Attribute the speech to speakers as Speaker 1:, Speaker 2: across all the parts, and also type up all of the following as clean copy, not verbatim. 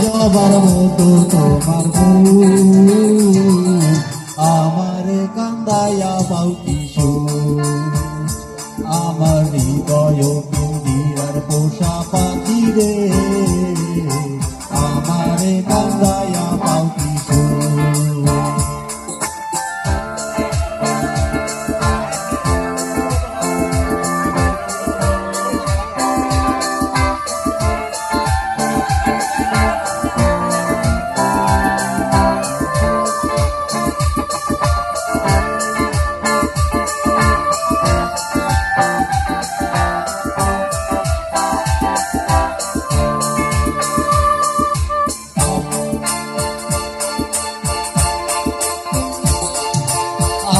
Speaker 1: জবার মতো তোমার মুখ, আমারে কান্দাইয়া পাও কিশোর, আমার হৃদয় পিঞ্জিরার পোষা পাখি রে, আমারে কান্দাইয়া পাও কিশোর।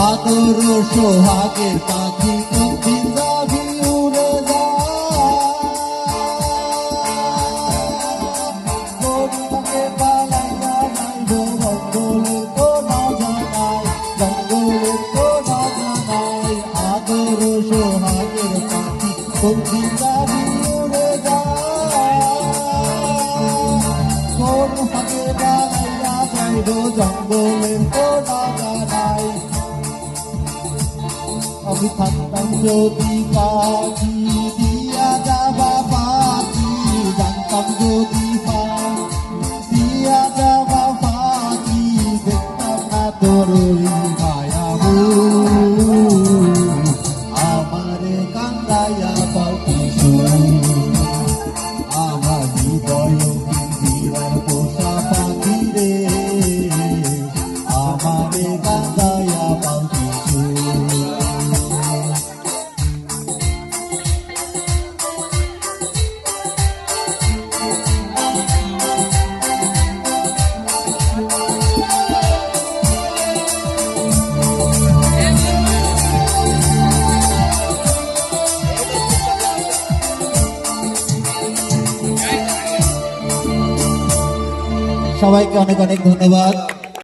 Speaker 1: আদর সোহাগের পাখি কোনদিন যাবি উড়ে যায়, পালাইয়া যাইব জঙ্গলে কোনা জানাই, জঙ্গলে কোনা জানাই। আদর সোহাগের পাখি কোনদিন যাবি উড়ে যায়, কোন হাতে পালাইয়া যাইব জঙ্গলে কোনা জানাই। আমি থাকতাম যদি পাখি দিয়া যাবা পাখি, জানতাম যদি দিয়া যাবা পাখি, দেখতাম না তোর মায়ামুখ, আমারে কান্দাইয়া পাও কিশোর, আমার হৃদয় পিঞ্জিরার পোষা পাখি রে, আমারে কান্দাইয়া পাও কিশোর। সবাইকে অনেক অনেক ধন্যবাদ।